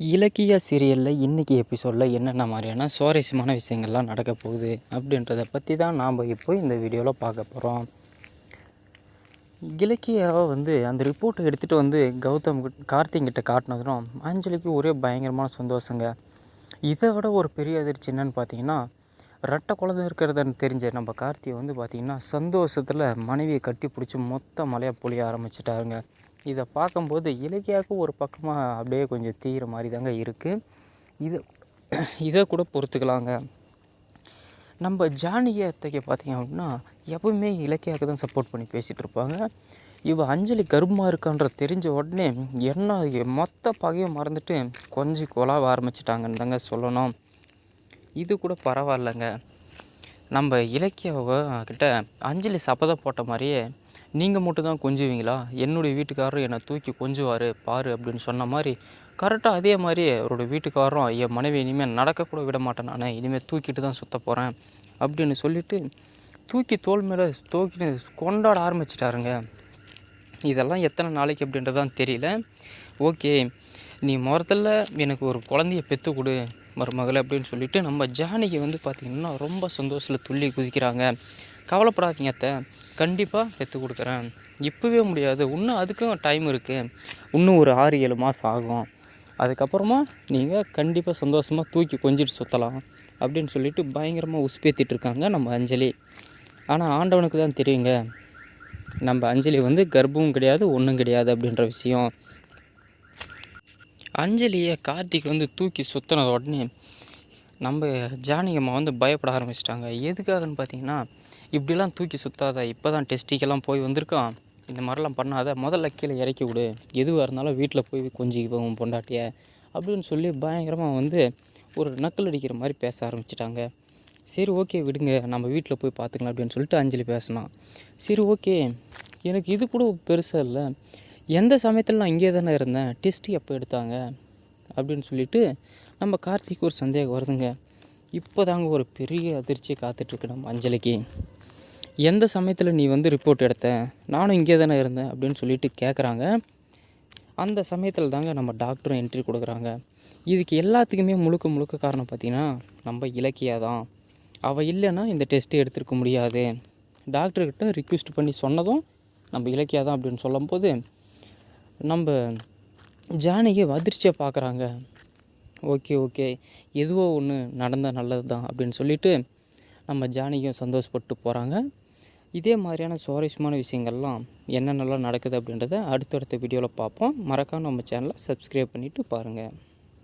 இலக்கிய சீரியலில் இன்றைக்கி எபிசோடில் என்னென்ன மாதிரியான சுவாரஸ்யமான விஷயங்கள்லாம் நடக்க போகுது அப்படின்றத பற்றி தான் நாம் இப்போ இந்த வீடியோவில் பார்க்க போகிறோம். இலக்கியாவை அந்த ரிப்போர்ட்டை எடுத்துகிட்டு கௌதம் கார்த்திகிட்ட காட்டினதும் அஞ்சலிக்கு ஒரே பயங்கரமான சந்தோஷங்க. இதை விட ஒரு பெரிய அதிர்ச்சி என்னன்னு பார்த்தீங்கன்னா, ரெட்டை குழந்தை இருக்கிறதுன்னு தெரிஞ்ச நம்ம கார்த்தியை பார்த்திங்கன்னா சந்தோஷத்தில் மனைவியை கட்டி பிடிச்சி மொத்த மலையாக பொழிய ஆரம்பிச்சிட்டாருங்க. இதை பார்க்கும்போது இலக்கியாவுக்கு ஒரு பக்கமாக அப்படியே கொஞ்சம் தீர மாதிரி தாங்க இருக்குது. இதை இதை கூட பொறுத்துக்கலாங்க. நம்ம ஜானகி அத்தைக்கு பார்த்திங்க அப்படின்னா எப்பவுமே இலக்கியாவுக்கு தான் சப்போர்ட் பண்ணி பேசிகிட்டு இருப்பாங்க. அஞ்சலி கர்ப்பமாக இருக்கான்ற தெரிஞ்ச உடனே என்ன மொத்த பகையும் மறந்துட்டு கொஞ்சம் கொலாவ ஆரம்பிச்சிட்டாங்கன்னு தாங்க சொல்லணும். இது கூட பரவாயில்லைங்க. நம்ம இலக்கியாவை கிட்ட அஞ்சலி சபதம் போட்ட மாதிரியே நீங்கள் மட்டும் தான் கொஞ்சுவீங்களா, என்னுடைய வீட்டுக்காரரும் என்னை தூக்கி கொஞ்சுவார் பாரு அப்படின்னு சொன்ன மாதிரி கரெக்டாக அதே மாதிரி அவரோட வீட்டுக்காரரும் என் மனைவி இனிமேல் நடக்கக்கூட விட மாட்டேன், நான் இனிமேல் தூக்கிட்டு தான் சுற்ற போகிறேன் அப்படின்னு சொல்லிவிட்டு தூக்கி தோல் மேலே தூக்கிட்டு கொண்டாட ஆரம்பிச்சிட்டாருங்க. இதெல்லாம் எத்தனை நாளைக்கு அப்படின்றதான் தெரியல. ஓகே, நீ முதல்ல எனக்கு ஒரு குழந்தைய பெற்று கொடு மருமகளை அப்படின்னு சொல்லிவிட்டு நம்ம ஜானகி பார்த்திங்கன்னா ரொம்ப சந்தோஷத்தில் துள்ளி குதிக்கிறாங்க. கவலைப்படாதீங்க அத்தை, கண்டிப்பாக பெற்று கொடுக்குறேன். இப்போவே முடியாது, இன்னும் அதுக்கும் டைம் இருக்குது, இன்னும் ஒரு 6-7 மாதம் ஆகும். அதுக்கப்புறமா நீங்கள் கண்டிப்பாக சந்தோஷமாக தூக்கி கொஞ்சிட்டு சுற்றலாம் அப்படின்னு சொல்லிட்டு பயங்கரமாக உசுப்பேற்றிட்டு இருக்காங்க நம்ம அஞ்சலி. ஆனால் ஆண்டவனுக்கு தான் தெரியுங்க, நம்ம அஞ்சலி கர்ப்பமும் கிடையாது ஒன்றும் கிடையாது அப்படின்ற விஷயம். அஞ்சலியை கார்த்திக் தூக்கி சுற்றினத உடனே நம்ம ஜானகி அம்மா பயப்பட ஆரம்பிச்சிட்டாங்க. எதுக்காகன்னு பார்த்தீங்கன்னா, இப்படிலாம் தூக்கி சுற்றாத, இப்போ தான் டெஸ்டிக்கெல்லாம் போய் வந்திருக்கான், இந்த மாதிரிலாம் பண்ணாத, முதல்ல கீழே இறக்கி விடு, எதுவாக இருந்தாலும் வீட்டில் போய் கொஞ்சம் பொண்டாட்டிய அப்படின்னு சொல்லி பயங்கரமாக ஒரு நக்கல் அடிக்கிற மாதிரி பேச ஆரம்பிச்சிட்டாங்க. சரி ஓகே விடுங்க, நம்ம வீட்டில் போய் பார்த்துக்கலாம் அப்படின்னு சொல்லிட்டு அஞ்சலி பேசினான். சரி ஓகே, எனக்கு இது கூட பெருசாக இல்லை, எந்த சமயத்தில் நான் இங்கே தானே இருந்தேன், டெஸ்ட்டு எப்போ எடுத்தாங்க அப்படின்னு சொல்லிட்டு நம்ம கார்த்திக் ஒரு சந்தேகம் வருதுங்க. இப்போ தாங்க ஒரு பெரிய அதிர்ச்சியை காத்துட்ருக்கு நம்ம அஞ்சலிக்கு. எந்த சமயத்தில் நீ ரிப்போர்ட் எடுத்த, நானும் இங்கே தானே இருந்தேன் அப்படின்னு சொல்லிட்டு கேட்குறாங்க. அந்த சமயத்தில் தாங்க நம்ம டாக்டரும் என்ட்ரி கொடுக்குறாங்க. இதுக்கு எல்லாத்துக்குமே முழுக்க காரணம் பார்த்திங்கன்னா நம்ம இலக்கியா தான். அவள் இல்லைன்னா இந்த டெஸ்ட்டு எடுத்துருக்க முடியாது. டாக்டர்கிட்ட ரிக்வெஸ்ட் பண்ணி சொன்னதும் நம்ம இலக்கியா தான் அப்படின்னு சொல்லும்போது நம்ம ஜானகி அதிர்ச்சியாக பார்க்குறாங்க. ஓகே எதுவோ ஒன்று நடந்தால் நல்லது தான் அப்படின்னு சொல்லிட்டு நம்ம ஜானகியும் சந்தோஷப்பட்டு போகிறாங்க. இதே மாதிரியான சுவாரஸ்யமான விஷயங்கள்லாம் என்னென்னலாம் நடக்குது அப்படின்றத அடுத்தடுத்த வீடியோவில் பார்ப்போம். மறக்காம நம்ம சேனலை சப்ஸ்கிரைப் பண்ணிவிட்டு பாருங்கள்.